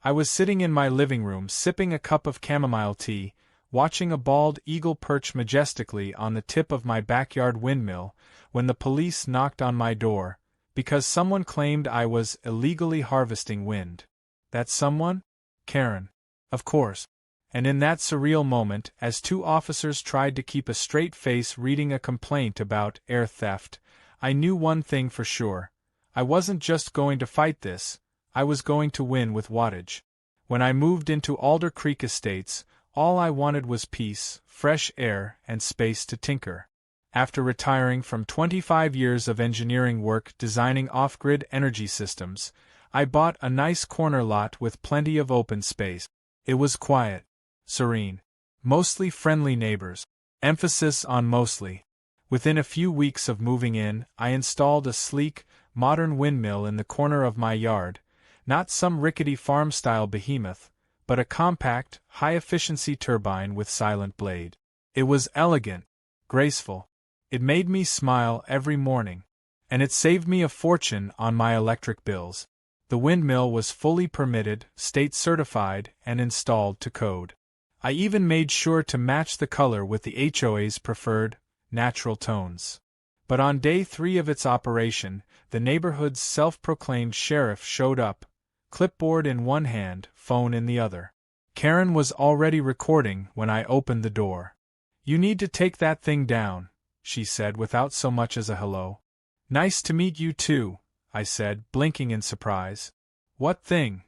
I was sitting in my living room sipping a cup of chamomile tea, watching a bald eagle perch majestically on the tip of my backyard windmill, when the police knocked on my door, because someone claimed I was illegally harvesting wind. That someone? Karen. Of course. And in that surreal moment, as two officers tried to keep a straight face reading a complaint about air theft, I knew one thing for sure. I wasn't just going to fight this, I was going to win with wattage. When I moved into Alder Creek Estates, all I wanted was peace, fresh air, and space to tinker. After retiring from 25 years of engineering work designing off-grid energy systems, I bought a nice corner lot with plenty of open space. It was quiet, serene, mostly friendly neighbors. Emphasis on mostly. Within a few weeks of moving in, I installed a sleek, modern windmill in the corner of my yard, not some rickety farm-style behemoth, but a compact, high-efficiency turbine with silent blade. It was elegant, graceful. It made me smile every morning, and it saved me a fortune on my electric bills. The windmill was fully permitted, state-certified, and installed to code. I even made sure to match the color with the HOA's preferred, natural tones. But on day 3 of its operation, the neighborhood's self-proclaimed sheriff showed up, clipboard in one hand, phone in the other. Karen was already recording when I opened the door. "You need to take that thing down," she said without so much as a hello. "Nice to meet you too," I said, blinking in surprise. "What thing?"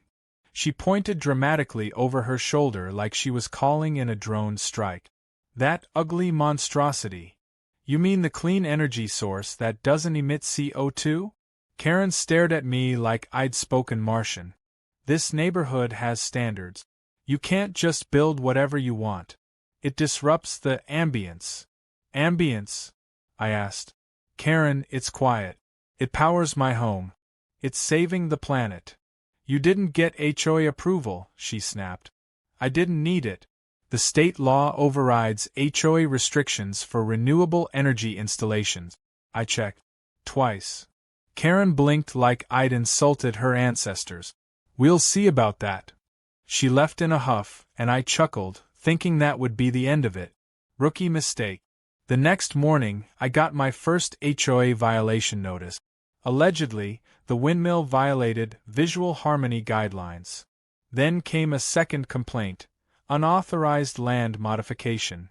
She pointed dramatically over her shoulder like she was calling in a drone strike. "That ugly monstrosity. You mean the clean energy source that doesn't emit CO2? Karen stared at me like I'd spoken Martian. "This neighborhood has standards. You can't just build whatever you want. It disrupts the ambience." "Ambience?" I asked. "Karen, it's quiet. It powers my home. It's saving the planet." "You didn't get HOA approval," she snapped. "I didn't need it. The state law overrides HOA restrictions for renewable energy installations." I checked. Twice. Karen blinked like I'd insulted her ancestors. "We'll see about that." She left in a huff, and I chuckled, thinking that would be the end of it. Rookie mistake. The next morning, I got my first HOA violation notice. Allegedly, the windmill violated visual harmony guidelines. Then came a second complaint, unauthorized land modification.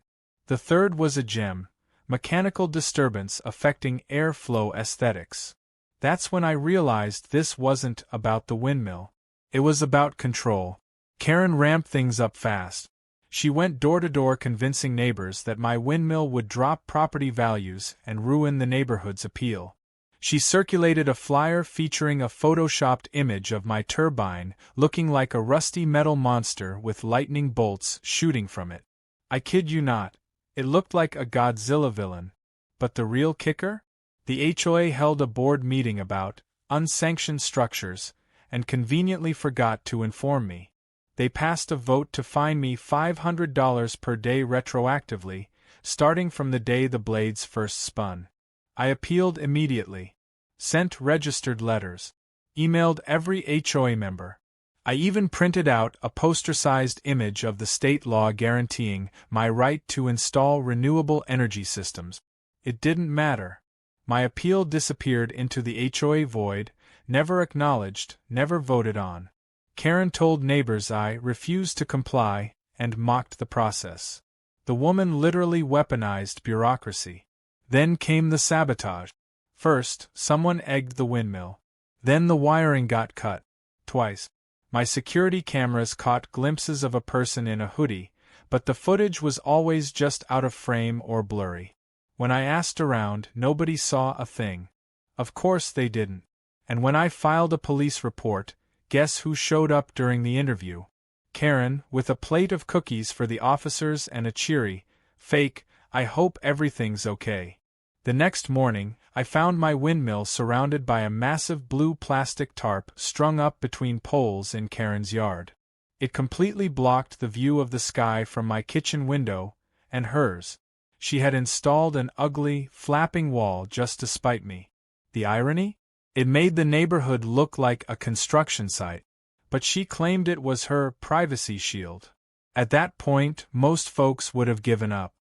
The third was a gem, mechanical disturbance affecting airflow aesthetics. That's when I realized this wasn't about the windmill. It was about control. Karen ramped things up fast. She went door to door convincing neighbors that my windmill would drop property values and ruin the neighborhood's appeal. She circulated a flyer featuring a photoshopped image of my turbine looking like a rusty metal monster with lightning bolts shooting from it. I kid you not, it looked like a Godzilla villain. But the real kicker? The HOA held a board meeting about unsanctioned structures and conveniently forgot to inform me. They passed a vote to fine me $500 per day retroactively, starting from the day the blades first spun. I appealed immediately. Sent registered letters. Emailed every HOA member. I even printed out a poster-sized image of the state law guaranteeing my right to install renewable energy systems. It didn't matter. My appeal disappeared into the HOA void, never acknowledged, never voted on. Karen told neighbors I refused to comply, and mocked the process. The woman literally weaponized bureaucracy. Then came the sabotage. First, someone egged the windmill. Then the wiring got cut. Twice. My security cameras caught glimpses of a person in a hoodie, but the footage was always just out of frame or blurry. When I asked around, nobody saw a thing. Of course they didn't. And when I filed a police report, guess who showed up during the interview? Karen, with a plate of cookies for the officers and a cheery, fake, "I hope everything's okay." The next morning, I found my windmill surrounded by a massive blue plastic tarp strung up between poles in Karen's yard. It completely blocked the view of the sky from my kitchen window, and hers. She had installed an ugly, flapping wall just to spite me. The irony? It made the neighborhood look like a construction site. but she claimed it was her privacy shield. At that point, most folks would have given up.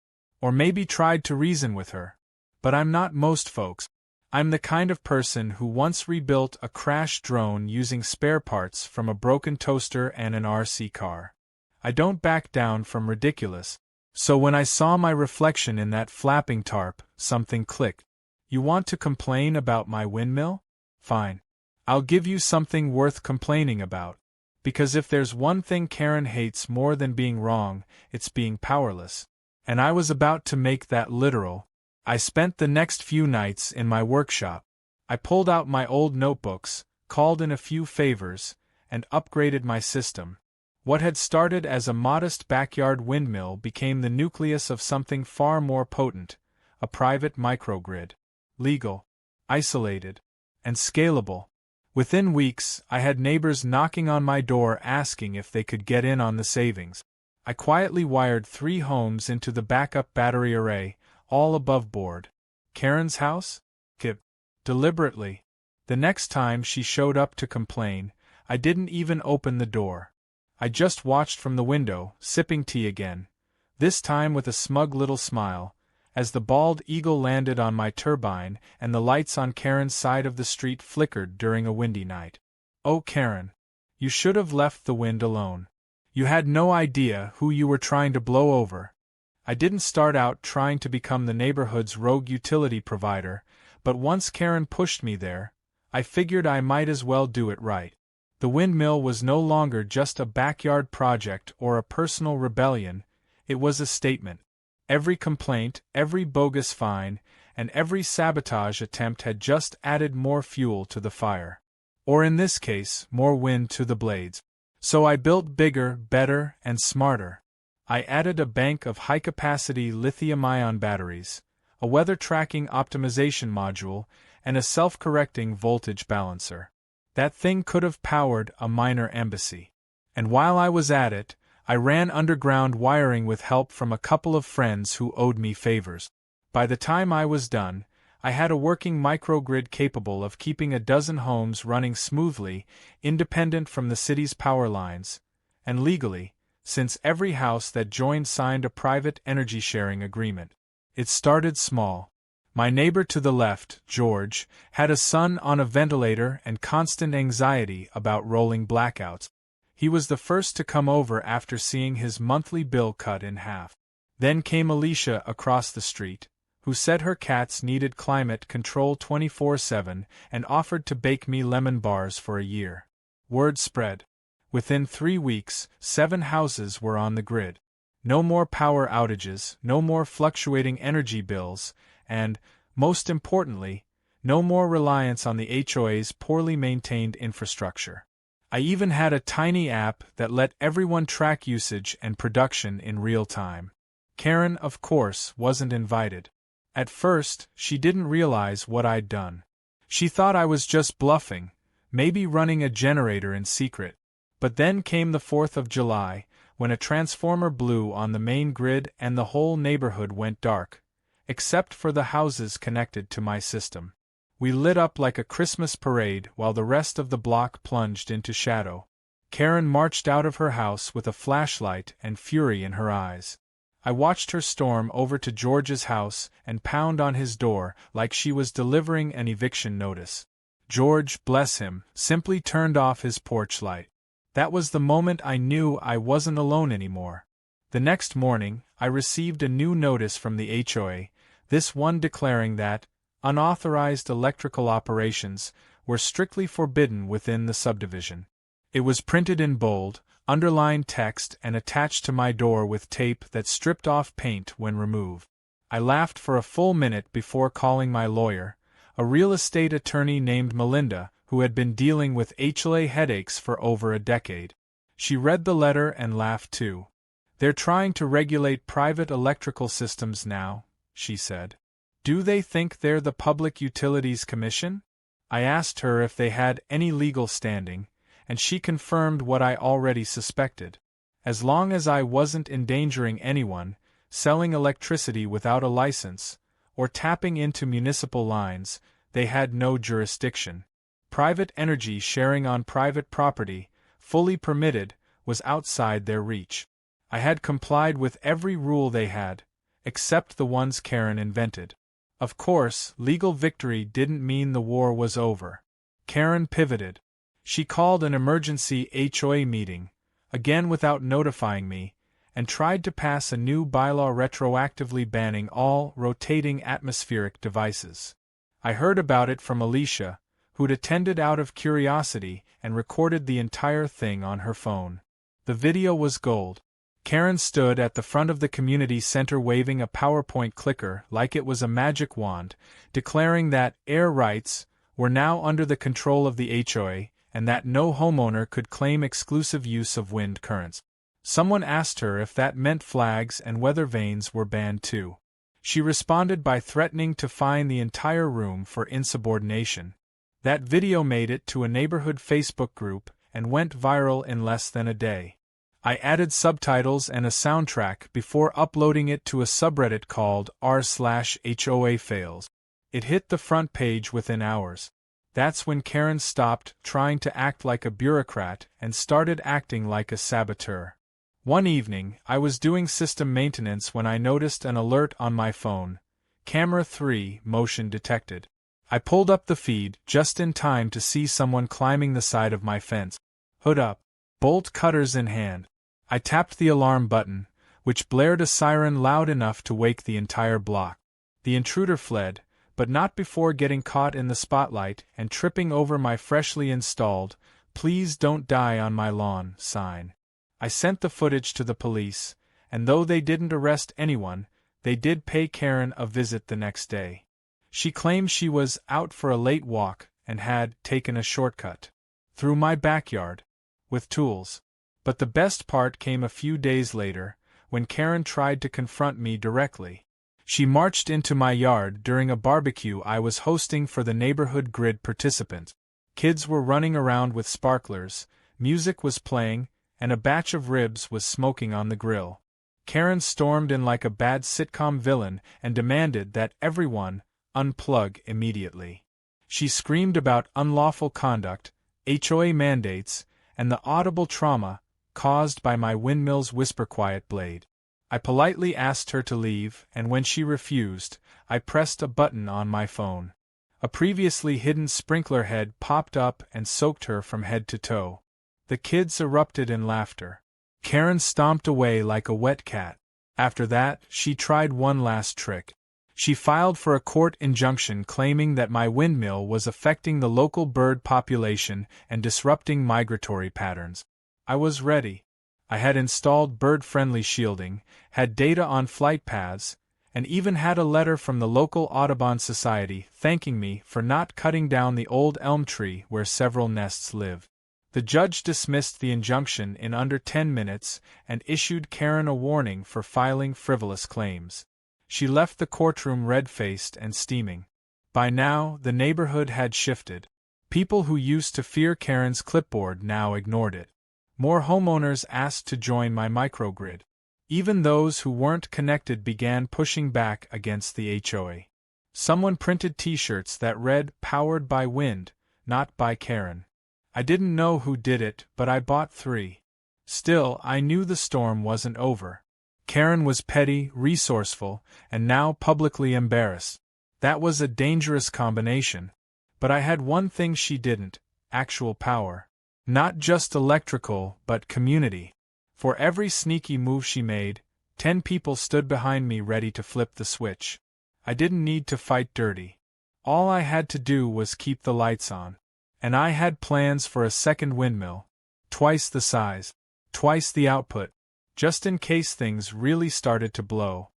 Or maybe tried to reason with her. But I'm not most folks. I'm the kind of person who once rebuilt a crashed drone using spare parts from a broken toaster and an RC car. I don't back down from ridiculous. So when I saw my reflection in that flapping tarp, something clicked. You want to complain about my windmill? Fine. I'll give you something worth complaining about. Because if there's one thing Karen hates more than being wrong, it's being powerless. And I was about to make that literal. I spent the next few nights in my workshop. I pulled out my old notebooks, called in a few favors, and upgraded my system. What had started as a modest backyard windmill became the nucleus of something far more potent, a private microgrid. Legal, isolated, and scalable. Within weeks, I had neighbors knocking on my door asking if they could get in on the savings. I quietly wired 3 homes into the backup battery array, all above board. Karen's house? Kip. Deliberately. The next time she showed up to complain, I didn't even open the door. I just watched from the window, sipping tea again, this time with a smug little smile, as the bald eagle landed on my turbine and the lights on Karen's side of the street flickered during a windy night. Oh, Karen. You should have left the wind alone. You had no idea who you were trying to blow over. I didn't start out trying to become the neighborhood's rogue utility provider, but once Karen pushed me there, I figured I might as well do it right. The windmill was no longer just a backyard project or a personal rebellion, it was a statement. Every complaint, every bogus fine, and every sabotage attempt had just added more fuel to the fire. Or in this case, more wind to the blades. So I built bigger, better, and smarter. I added a bank of high-capacity lithium-ion batteries, a weather-tracking optimization module, and a self-correcting voltage balancer. That thing could have powered a minor embassy. And while I was at it, I ran underground wiring with help from a couple of friends who owed me favors. By the time I was done, I had a working microgrid capable of keeping a dozen homes running smoothly, independent from the city's power lines, and legally, since every house that joined signed a private energy-sharing agreement. It started small. My neighbor to the left, George, had a son on a ventilator and constant anxiety about rolling blackouts. He was the first to come over after seeing his monthly bill cut in half. Then came Alicia across the street, who said her cats needed climate control 24/7 and offered to bake me lemon bars for a year. Word spread. Within 3 weeks, 7 houses were on the grid. No more power outages, no more fluctuating energy bills, and, most importantly, no more reliance on the HOA's poorly maintained infrastructure. I even had a tiny app that let everyone track usage and production in real time. Karen, of course, wasn't invited. At first, she didn't realize what I'd done. She thought I was just bluffing, maybe running a generator in secret. But then came the 4th of July, when a transformer blew on the main grid and the whole neighborhood went dark, except for the houses connected to my system. We lit up like a Christmas parade while the rest of the block plunged into shadow. Karen marched out of her house with a flashlight and fury in her eyes. I watched her storm over to George's house and pound on his door like she was delivering an eviction notice. George, bless him, simply turned off his porch light. That was the moment I knew I wasn't alone anymore. The next morning, I received a new notice from the HOA, this one declaring that unauthorized electrical operations were strictly forbidden within the subdivision. It was printed in bold, underlined text and attached to my door with tape that stripped off paint when removed. I laughed for a full minute before calling my lawyer, a real estate attorney named Melinda, who had been dealing with HOA headaches for over a decade. She read the letter and laughed too. "They're trying to regulate private electrical systems now," she said. "Do they think they're the Public Utilities Commission?" I asked her if they had any legal standing, and she confirmed what I already suspected. As long as I wasn't endangering anyone, selling electricity without a license, or tapping into municipal lines, they had no jurisdiction. Private energy sharing on private property fully permitted, was outside their reach. I had complied with every rule they had, except the ones Karen invented. Of course, legal victory didn't mean the war was over. Karen pivoted. She called an emergency HOA meeting, again without notifying me, and tried to pass a new bylaw retroactively banning all rotating atmospheric devices. I heard about it from Alicia, who'd attended out of curiosity and recorded the entire thing on her phone. The video was gold. Karen stood at the front of the community center waving a PowerPoint clicker like it was a magic wand, declaring that air rights were now under the control of the HOA and that no homeowner could claim exclusive use of wind currents. Someone asked her if that meant flags and weather vanes were banned too. She responded by threatening to fine the entire room for insubordination. That video made it to a neighborhood Facebook group and went viral in less than a day. I added subtitles and a soundtrack before uploading it to a subreddit called r/HOA fails. It hit the front page within hours. That's when Karen stopped trying to act like a bureaucrat and started acting like a saboteur. One evening, I was doing system maintenance when I noticed an alert on my phone. Camera 3, motion detected. I pulled up the feed just in time to see someone climbing the side of my fence. Hood up, bolt cutters in hand. I tapped the alarm button, which blared a siren loud enough to wake the entire block. The intruder fled, but not before getting caught in the spotlight and tripping over my freshly installed "Please don't die on my lawn" sign. I sent the footage to the police, and though they didn't arrest anyone, they did pay Karen a visit the next day. She claimed she was out for a late walk and had taken a shortcut through my backyard with tools. But the best part came a few days later, when Karen tried to confront me directly. She marched into my yard during a barbecue I was hosting for the neighborhood grid participants. Kids were running around with sparklers, music was playing, and a batch of ribs was smoking on the grill. Karen stormed in like a bad sitcom villain and demanded that everyone unplug immediately. She screamed about unlawful conduct, HOA mandates, and the audible trauma caused by my Windmill's whisper-quiet blade. I politely asked her to leave, and when she refused, I pressed a button on my phone. A previously hidden sprinkler head popped up and soaked her from head to toe. The kids erupted in laughter. Karen stomped away like a wet cat. After that, she tried one last trick. She filed for a court injunction claiming that my windmill was affecting the local bird population and disrupting migratory patterns. I was ready. I had installed bird-friendly shielding, had data on flight paths, and even had a letter from the local Audubon Society thanking me for not cutting down the old elm tree where several nests live. The judge dismissed the injunction in under 10 minutes and issued Karen a warning for filing frivolous claims. She left the courtroom red-faced and steaming. By now, the neighborhood had shifted. People who used to fear Karen's clipboard now ignored it. More homeowners asked to join my microgrid. Even those who weren't connected began pushing back against the HOA. Someone printed t-shirts that read "Powered by Wind, not by Karen." I didn't know who did it, but I bought 3. Still, I knew the storm wasn't over. Karen was petty, resourceful, and now publicly embarrassed. That was a dangerous combination. But I had one thing she didn't: actual power. Not just electrical, but community. For every sneaky move she made, 10 people stood behind me ready to flip the switch. I didn't need to fight dirty. All I had to do was keep the lights on. And I had plans for a second windmill. Twice the size. Twice the output. Just in case things really started to blow.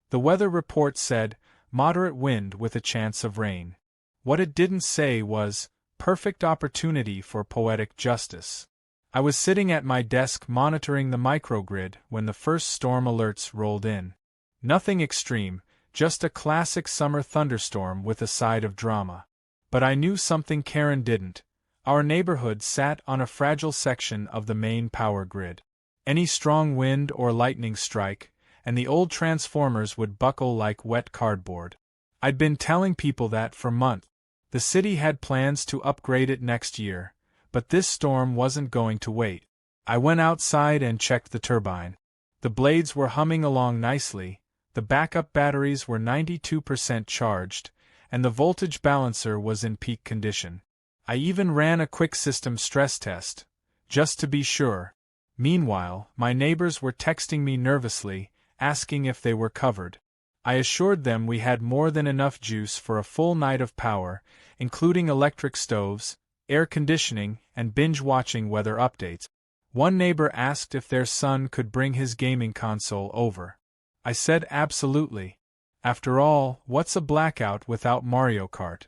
The weather report said, moderate wind with a chance of rain. What it didn't say was, perfect opportunity for poetic justice. I was sitting at my desk monitoring the microgrid when the first storm alerts rolled in. Nothing extreme, just a classic summer thunderstorm with a side of drama. But I knew something Karen didn't. Our neighborhood sat on a fragile section of the main power grid. Any strong wind or lightning strike, and the old transformers would buckle like wet cardboard. I'd been telling people that for months. The city had plans to upgrade it next year, but this storm wasn't going to wait. I went outside and checked the turbine. The blades were humming along nicely, the backup batteries were 92% charged, and the voltage balancer was in peak condition. I even ran a quick system stress test, just to be sure. Meanwhile, my neighbors were texting me nervously, asking if they were covered. I assured them we had more than enough juice for a full night of power, including electric stoves, air conditioning, and binge-watching weather updates. One neighbor asked if their son could bring his gaming console over. I said absolutely. After all, what's a blackout without Mario Kart?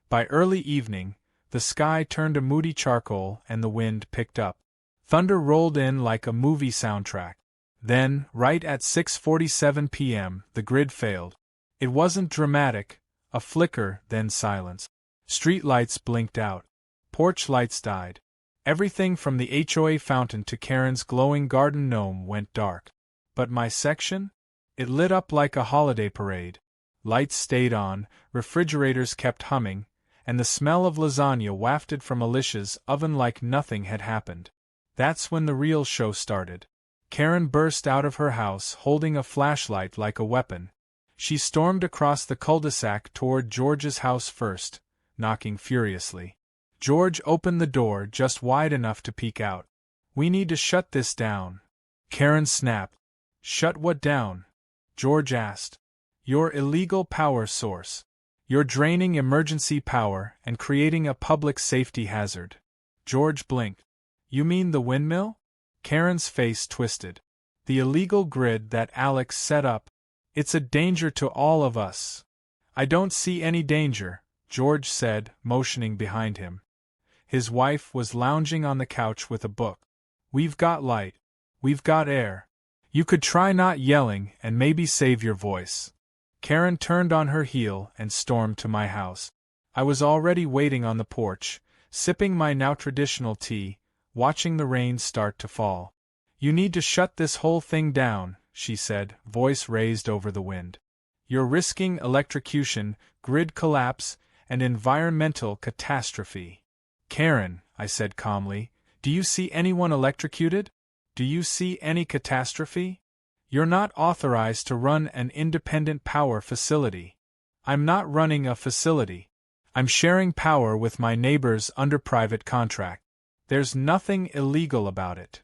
By early evening, the sky turned a moody charcoal and the wind picked up. Thunder rolled in like a movie soundtrack. Then, right at 6:47 p.m., the grid failed. It wasn't dramatic, a flicker, then silence. Street lights blinked out. Porch lights died. Everything from the HOA fountain to Karen's glowing garden gnome went dark. But my section? It lit up like a holiday parade. Lights stayed on, refrigerators kept humming, and the smell of lasagna wafted from Alicia's oven like nothing had happened. That's when the real show started. Karen burst out of her house holding a flashlight like a weapon. She stormed across the cul-de-sac toward George's house first, knocking furiously. George opened the door just wide enough to peek out. "We need to shut this down." Karen snapped. "Shut what down?" George asked. "Your illegal power source. You're draining emergency power and creating a public safety hazard." George blinked. "You mean the windmill?" Karen's face twisted. "The illegal grid that Alex set up. It's a danger to all of us." "I don't see any danger," George said, motioning behind him. His wife was lounging on the couch with a book. "We've got light. We've got air. You could try not yelling and maybe save your voice." Karen turned on her heel and stormed to my house. I was already waiting on the porch, sipping my now traditional tea, watching the rain start to fall. "You need to shut this whole thing down," she said, voice raised over the wind. "You're risking electrocution, grid collapse, and environmental catastrophe." "Karen," I said calmly, "do you see anyone electrocuted? Do you see any catastrophe? You're not authorized to run an independent power facility." "I'm not running a facility. I'm sharing power with my neighbors under private contract. There's nothing illegal about it.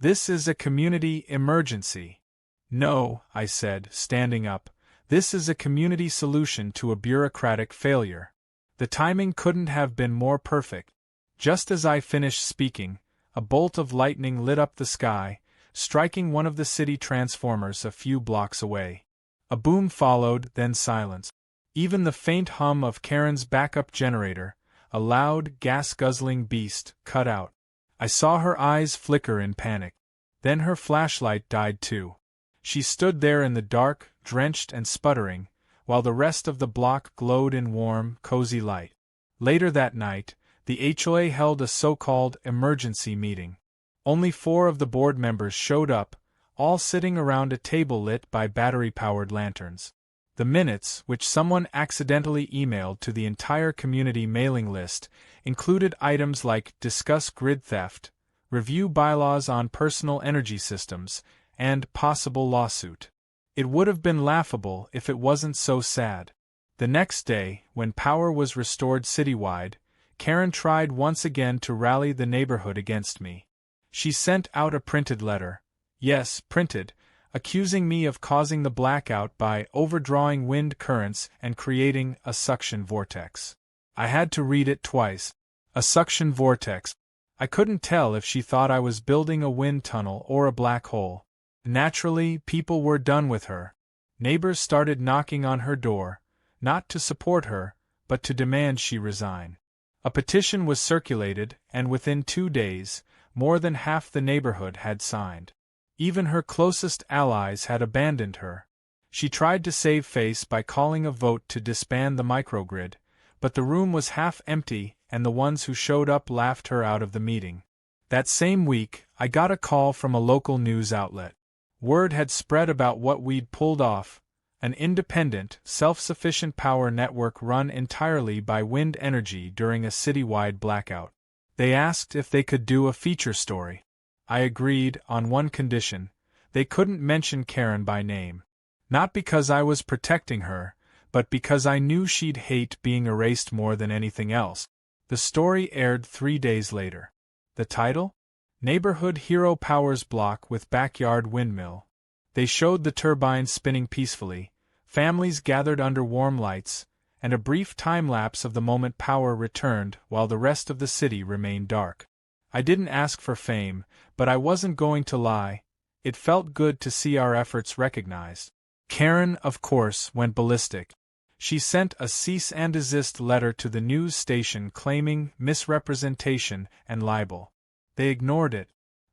This is a community emergency." "No," I said, standing up, "this is a community solution to a bureaucratic failure." The timing couldn't have been more perfect. Just as I finished speaking, a bolt of lightning lit up the sky, striking one of the city transformers a few blocks away. A boom followed, then silence. Even the faint hum of Karen's backup generator, a loud, gas-guzzling beast, cut out. I saw her eyes flicker in panic. Then her flashlight died too. She stood there in the dark, drenched and sputtering, while the rest of the block glowed in warm, cozy light. Later that night, the HOA held a so-called emergency meeting. Only 4 of the board members showed up, all sitting around a table lit by battery-powered lanterns. The minutes, which someone accidentally emailed to the entire community mailing list, included items like discuss grid theft, review bylaws on personal energy systems, and possible lawsuit. It would have been laughable if it wasn't so sad. The next day, when power was restored citywide, Karen tried once again to rally the neighborhood against me. She sent out a printed letter. Yes, printed, accusing me of causing the blackout by overdrawing wind currents and creating a suction vortex. I had to read it twice. A suction vortex. I couldn't tell if she thought I was building a wind tunnel or a black hole. Naturally, people were done with her. Neighbors started knocking on her door, not to support her, but to demand she resign. A petition was circulated, and within 2 days, more than half the neighborhood had signed. Even her closest allies had abandoned her. She tried to save face by calling a vote to disband the microgrid, but the room was half empty and the ones who showed up laughed her out of the meeting. That same week, I got a call from a local news outlet. Word had spread about what we'd pulled off, an independent, self-sufficient power network run entirely by wind energy during a citywide blackout. They asked if they could do a feature story. I agreed, on one condition: they couldn't mention Karen by name. Not because I was protecting her, but because I knew she'd hate being erased more than anything else. The story aired 3 days later. The title? Neighborhood Hero Powers Block with Backyard Windmill. They showed the turbine spinning peacefully, families gathered under warm lights, and a brief time-lapse of the moment power returned while the rest of the city remained dark. I didn't ask for fame, but I wasn't going to lie. It felt good to see our efforts recognized. Karen, of course, went ballistic. She sent a cease and desist letter to the news station claiming misrepresentation and libel. They ignored it.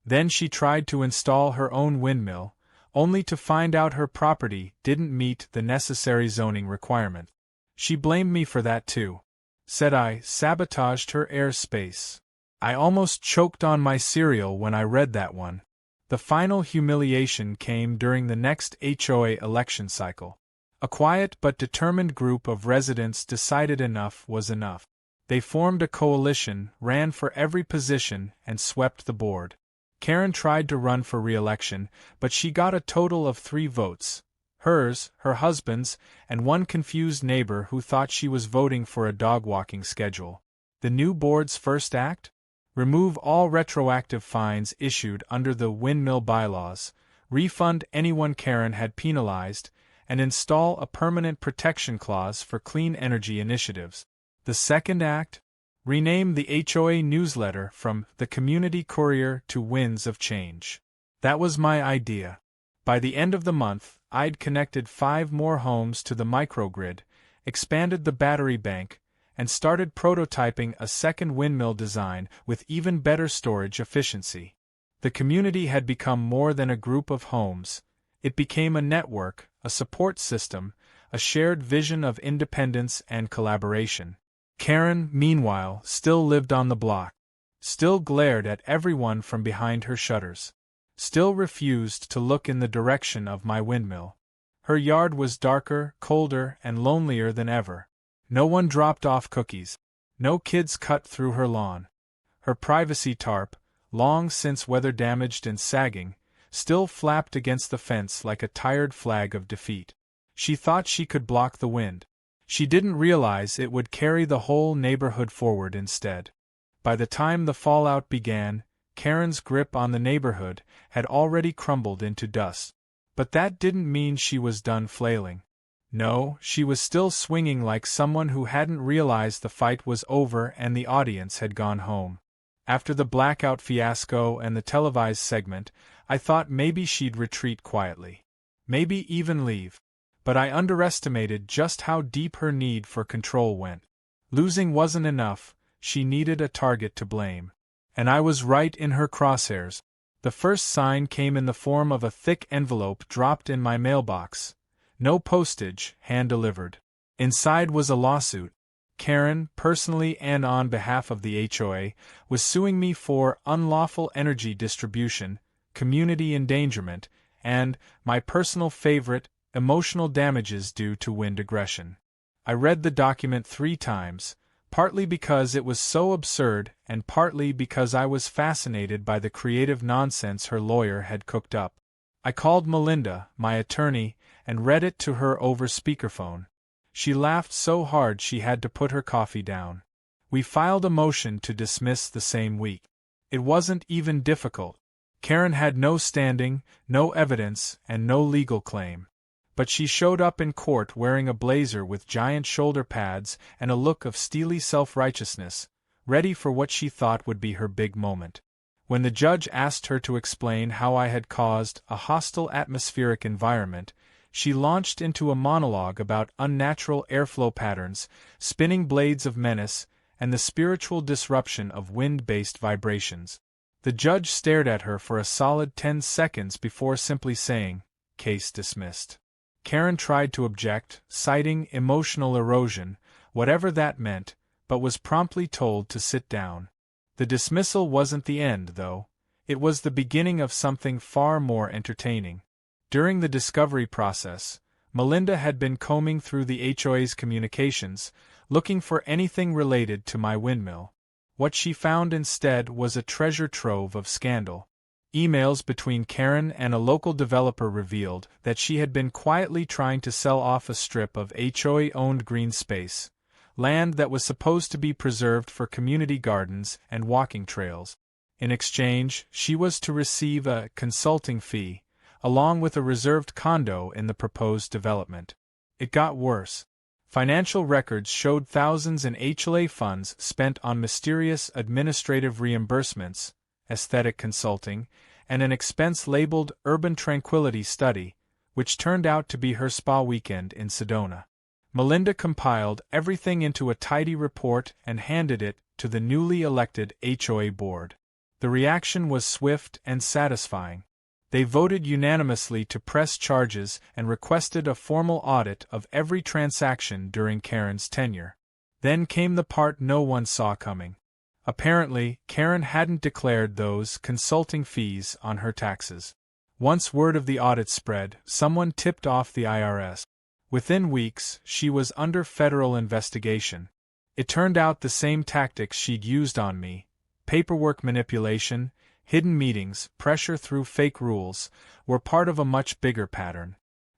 Then she tried to install her own windmill, only to find out her property didn't meet the necessary zoning requirement. She blamed me for that too. Said I sabotaged her airspace. I almost choked on my cereal when I read that one. The final humiliation came during the next HOA election cycle. A quiet but determined group of residents decided enough was enough. They formed a coalition, ran for every position, and swept the board. Karen tried to run for re-election, but she got a total of 3 votes. Hers, her husband's, and one confused neighbor who thought she was voting for a dog-walking schedule. The new board's first act? Remove all retroactive fines issued under the Windmill bylaws, refund anyone Karen had penalized, and install a permanent protection clause for clean energy initiatives. The second act? Rename the HOA newsletter from The Community Courier to Winds of Change. That was my idea. By the end of the month, I'd connected 5 more homes to the microgrid, expanded the battery bank, and started prototyping a second windmill design with even better storage efficiency. The community had become more than a group of homes. It became a network, a support system, a shared vision of independence and collaboration. Karen, meanwhile, still lived on the block, still glared at everyone from behind her shutters, still refused to look in the direction of my windmill. Her yard was darker, colder, and lonelier than ever. No one dropped off cookies. No kids cut through her lawn. Her privacy tarp, long since weather-damaged and sagging, still flapped against the fence like a tired flag of defeat. She thought she could block the wind. She didn't realize it would carry the whole neighborhood forward instead. By the time the fallout began, Karen's grip on the neighborhood had already crumbled into dust. But that didn't mean she was done flailing. No, she was still swinging like someone who hadn't realized the fight was over and the audience had gone home. After the blackout fiasco and the televised segment, I thought maybe she'd retreat quietly. Maybe even leave. But I underestimated just how deep her need for control went. Losing wasn't enough, she needed a target to blame. And I was right in her crosshairs. The first sign came in the form of a thick envelope dropped in my mailbox. No postage, hand-delivered. Inside was a lawsuit. Karen, personally and on behalf of the HOA, was suing me for unlawful energy distribution, community endangerment, and, my personal favorite, emotional damages due to wind aggression. I read the document 3 times, partly because it was so absurd and partly because I was fascinated by the creative nonsense her lawyer had cooked up. I called Melinda, my attorney, and read it to her over speakerphone. She laughed so hard she had to put her coffee down. We filed a motion to dismiss the same week. It wasn't even difficult. Karen had no standing, no evidence, and no legal claim. But she showed up in court wearing a blazer with giant shoulder pads and a look of steely self-righteousness, ready for what she thought would be her big moment. When the judge asked her to explain how I had caused a hostile atmospheric environment, she launched into a monologue about unnatural airflow patterns, spinning blades of menace, and the spiritual disruption of wind-based vibrations. The judge stared at her for a solid 10 seconds before simply saying, "Case dismissed." Karen tried to object, citing emotional erosion, whatever that meant, but was promptly told to sit down. The dismissal wasn't the end, though. It was the beginning of something far more entertaining. During the discovery process, Melinda had been combing through the HOA's communications, looking for anything related to my windmill. What she found instead was a treasure trove of scandal. Emails between Karen and a local developer revealed that she had been quietly trying to sell off a strip of HOA-owned green space, land that was supposed to be preserved for community gardens and walking trails. In exchange, she was to receive a consulting fee, along with a reserved condo in the proposed development. It got worse. Financial records showed thousands in HOA funds spent on mysterious administrative reimbursements, aesthetic consulting, and an expense labeled Urban Tranquility Study, which turned out to be her spa weekend in Sedona. Melinda compiled everything into a tidy report and handed it to the newly elected HOA board. The reaction was swift and satisfying. They voted unanimously to press charges and requested a formal audit of every transaction during Karen's tenure. Then came the part no one saw coming. Apparently, Karen hadn't declared those consulting fees on her taxes. Once word of the audit spread, someone tipped off the IRS. Within weeks, she was under federal investigation. It turned out the same tactics she'd used on me: paperwork manipulation, hidden meetings, pressure through fake rules, were part of a much bigger pattern.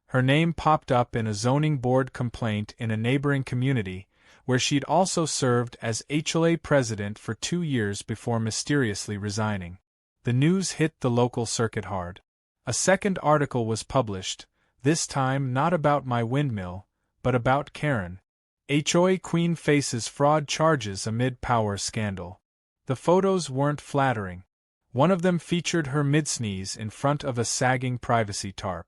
Her name popped up in a zoning board complaint in a neighboring community, where she'd also served as HOA president for 2 years before mysteriously resigning. The news hit the local circuit hard. A second article was published, this time not about my windmill, but about Karen. HOA queen faces fraud charges amid power scandal. The photos weren't flattering. One of them featured her mid-sneeze in front of a sagging privacy tarp.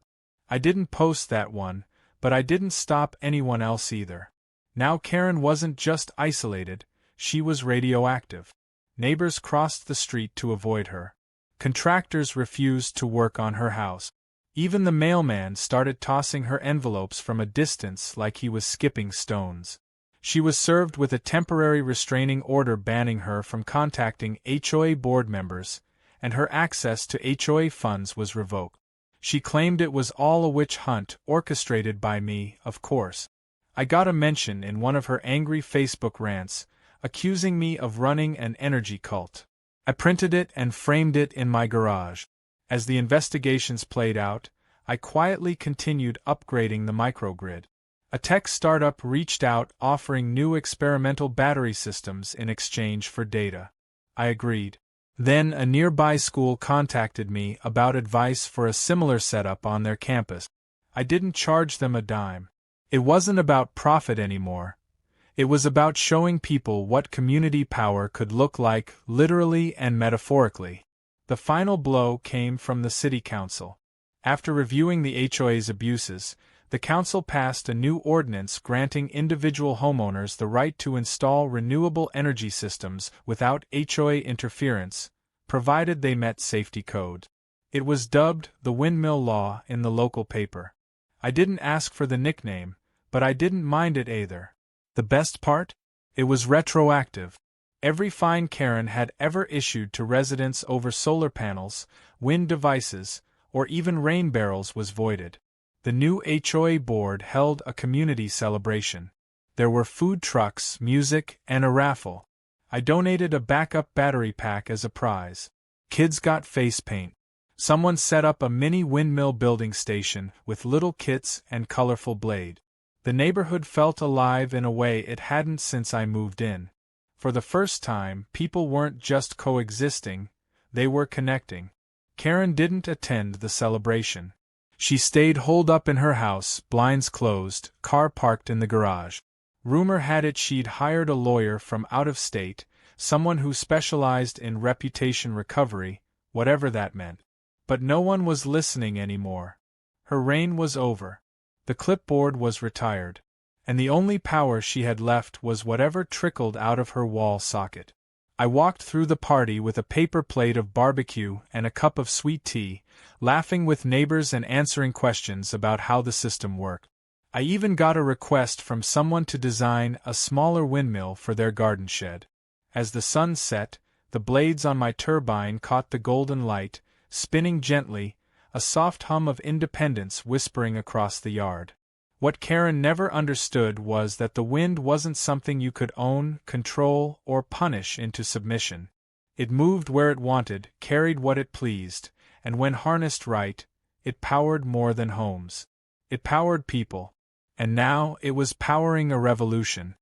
I didn't post that one, but I didn't stop anyone else either. Now Karen wasn't just isolated, she was radioactive. Neighbors crossed the street to avoid her. Contractors refused to work on her house. Even the mailman started tossing her envelopes from a distance like he was skipping stones. She was served with a temporary restraining order banning her from contacting HOA board members, and her access to HOA funds was revoked. She claimed it was all a witch hunt orchestrated by me, of course. I got a mention in one of her angry Facebook rants, accusing me of running an energy cult. I printed it and framed it in my garage. As the investigations played out, I quietly continued upgrading the microgrid. A tech startup reached out offering new experimental battery systems in exchange for data. I agreed. Then a nearby school contacted me about advice for a similar setup on their campus. I didn't charge them a dime. It wasn't about profit anymore. It was about showing people what community power could look like, literally and metaphorically. The final blow came from the city council. After reviewing the HOA's abuses, the council passed a new ordinance granting individual homeowners the right to install renewable energy systems without HOA interference, provided they met safety code. It was dubbed the Windmill Law in the local paper. I didn't ask for the nickname, but I didn't mind it either. The best part? It was retroactive. Every fine Karen had ever issued to residents over solar panels, wind devices, or even rain barrels was voided. The new HOA board held a community celebration. There were food trucks, music, and a raffle. I donated a backup battery pack as a prize. Kids got face paint. Someone set up a mini windmill building station with little kits and colorful blade. The neighborhood felt alive in a way it hadn't since I moved in. For the first time, people weren't just coexisting, they were connecting. Karen didn't attend the celebration. She stayed holed up in her house, blinds closed, car parked in the garage. Rumor had it she'd hired a lawyer from out of state, someone who specialized in reputation recovery, whatever that meant. But no one was listening anymore. Her reign was over. The clipboard was retired, and the only power she had left was whatever trickled out of her wall socket. I walked through the party with a paper plate of barbecue and a cup of sweet tea, laughing with neighbors and answering questions about how the system worked. I even got a request from someone to design a smaller windmill for their garden shed. As the sun set, the blades on my turbine caught the golden light, spinning gently, a soft hum of independence whispering across the yard. What Karen never understood was that the wind wasn't something you could own, control, or punish into submission. It moved where it wanted, carried what it pleased, and when harnessed right, it powered more than homes. It powered people. And now it was powering a revolution.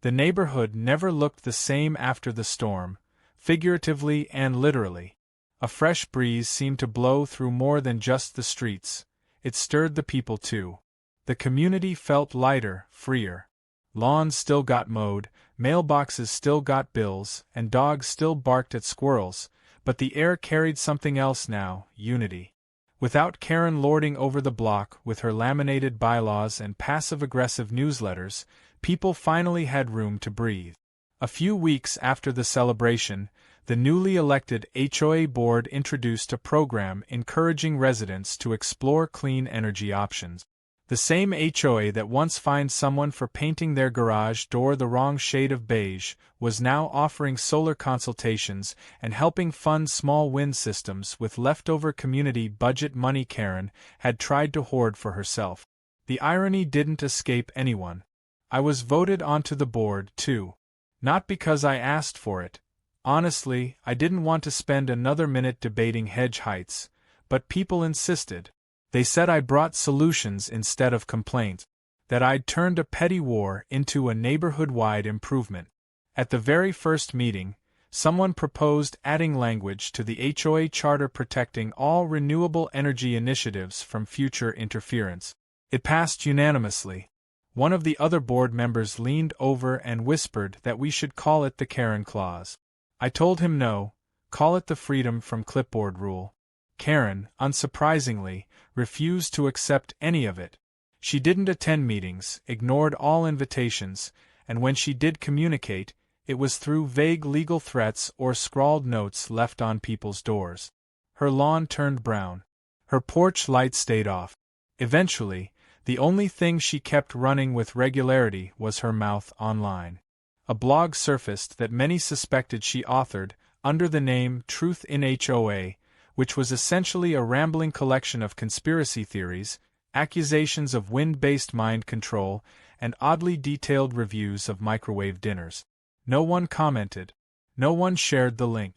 The neighborhood never looked the same after the storm, figuratively and literally. A fresh breeze seemed to blow through more than just the streets. It stirred the people too. The community felt lighter, freer. Lawns still got mowed, mailboxes still got bills, and dogs still barked at squirrels, but the air carried something else now: unity. Without Karen lording over the block with her laminated bylaws and passive-aggressive newsletters, people finally had room to breathe. A few weeks after the celebration, the newly elected HOA board introduced a program encouraging residents to explore clean energy options. The same HOA that once fined someone for painting their garage door the wrong shade of beige was now offering solar consultations and helping fund small wind systems with leftover community budget money Karen had tried to hoard for herself. The irony didn't escape anyone. I was voted onto the board, too. Not because I asked for it. Honestly, I didn't want to spend another minute debating hedge heights, but people insisted. They said I brought solutions instead of complaints, that I'd turned a petty war into a neighborhood-wide improvement. At the very first meeting, someone proposed adding language to the HOA charter protecting all renewable energy initiatives from future interference. It passed unanimously. One of the other board members leaned over and whispered that we should call it the Karen Clause. I told him no, call it the Freedom from Clipboard Rule. Karen, unsurprisingly, refused to accept any of it. She didn't attend meetings, ignored all invitations, and when she did communicate, it was through vague legal threats or scrawled notes left on people's doors. Her lawn turned brown. Her porch light stayed off. Eventually, the only thing she kept running with regularity was her mouth online. A blog surfaced that many suspected she authored, under the name Truth in HOA, which was essentially a rambling collection of conspiracy theories, accusations of wind-based mind control, and oddly detailed reviews of microwave dinners. No one commented. No one shared the link.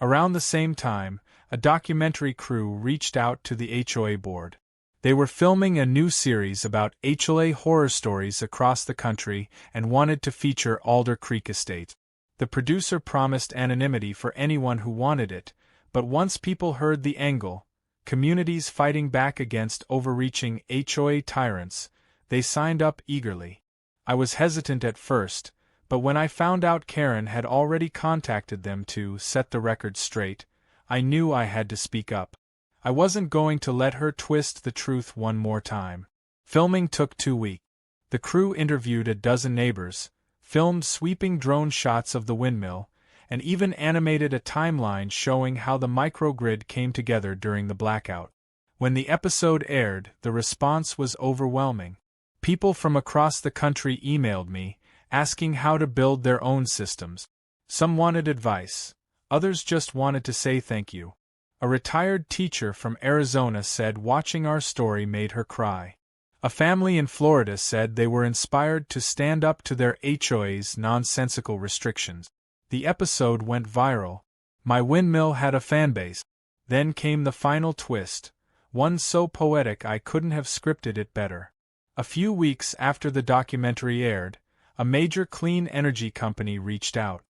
Around the same time, a documentary crew reached out to the HOA board. They were filming a new series about HOA horror stories across the country and wanted to feature Alder Creek Estate. The producer promised anonymity for anyone who wanted it, but once people heard the angle, communities fighting back against overreaching HOA tyrants, they signed up eagerly. I was hesitant at first, but when I found out Karen had already contacted them to set the record straight, I knew I had to speak up. I wasn't going to let her twist the truth one more time. Filming took 2 weeks. The crew interviewed a dozen neighbors, filmed sweeping drone shots of the windmill, and even animated a timeline showing how the microgrid came together during the blackout. When the episode aired, the response was overwhelming. People from across the country emailed me, asking how to build their own systems. Some wanted advice, others just wanted to say thank you. A retired teacher from Arizona said watching our story made her cry. A family in Florida said they were inspired to stand up to their HOA's nonsensical restrictions. The episode went viral. My windmill had a fanbase. Then came the final twist, one so poetic I couldn't have scripted it better. A few weeks after the documentary aired, a major clean energy company reached out.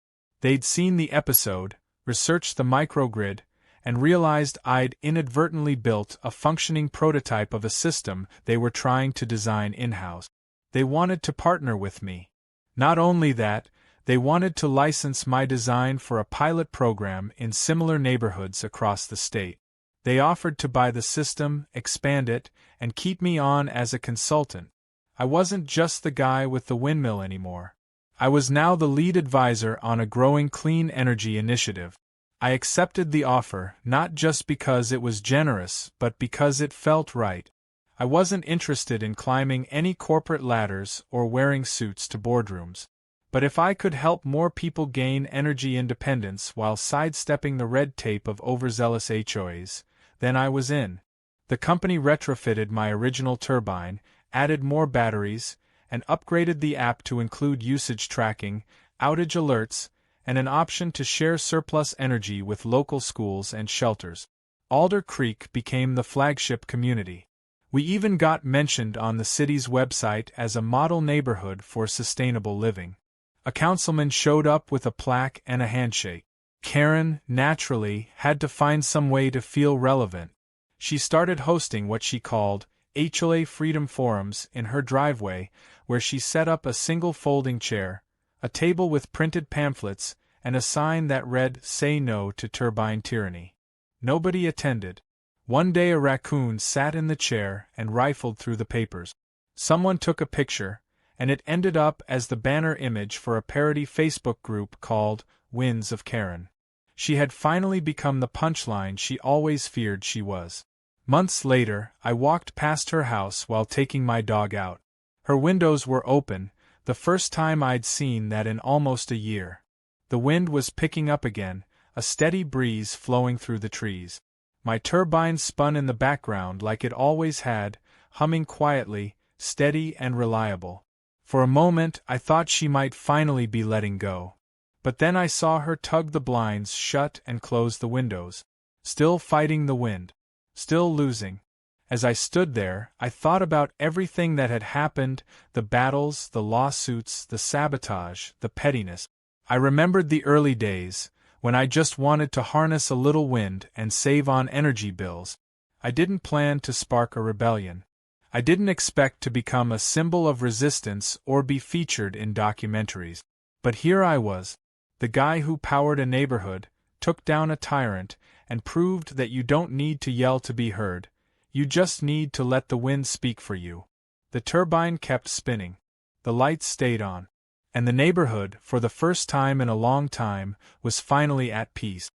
They'd seen the episode, researched the microgrid, and realized I'd inadvertently built a functioning prototype of a system they were trying to design in-house. They wanted to partner with me. Not only that, they wanted to license my design for a pilot program in similar neighborhoods across the state. They offered to buy the system, expand it, and keep me on as a consultant. I wasn't just the guy with the windmill anymore. I was now the lead advisor on a growing clean energy initiative. I accepted the offer not just because it was generous, but because it felt right. I wasn't interested in climbing any corporate ladders or wearing suits to boardrooms. But if I could help more people gain energy independence while sidestepping the red tape of overzealous HOAs, then I was in. The company retrofitted my original turbine, added more batteries, and upgraded the app to include usage tracking, outage alerts, and an option to share surplus energy with local schools and shelters. Alder Creek became the flagship community. We even got mentioned on the city's website as a model neighborhood for sustainable living. A councilman showed up with a plaque and a handshake. Karen, naturally, had to find some way to feel relevant. She started hosting what she called HOA Freedom Forums in her driveway, where she set up a single folding chair, a table with printed pamphlets, and a sign that read, "Say no to turbine tyranny." Nobody attended. One day a raccoon sat in the chair and rifled through the papers. Someone took a picture, and it ended up as the banner image for a parody Facebook group called Winds of Karen. She had finally become the punchline she always feared she was. Months later, I walked past her house while taking my dog out. Her windows were open, the first time I'd seen that in almost a year. The wind was picking up again, a steady breeze flowing through the trees. My turbine spun in the background like it always had, humming quietly, steady and reliable. For a moment I thought she might finally be letting go. But then I saw her tug the blinds shut and close the windows. Still fighting the wind. Still losing. As I stood there, I thought about everything that had happened, the battles, the lawsuits, the sabotage, the pettiness. I remembered the early days, when I just wanted to harness a little wind and save on energy bills. I didn't plan to spark a rebellion. I didn't expect to become a symbol of resistance or be featured in documentaries. But here I was, the guy who powered a neighborhood, took down a tyrant, and proved that you don't need to yell to be heard, you just need to let the wind speak for you. The turbine kept spinning. The lights stayed on. And the neighborhood, for the first time in a long time, was finally at peace.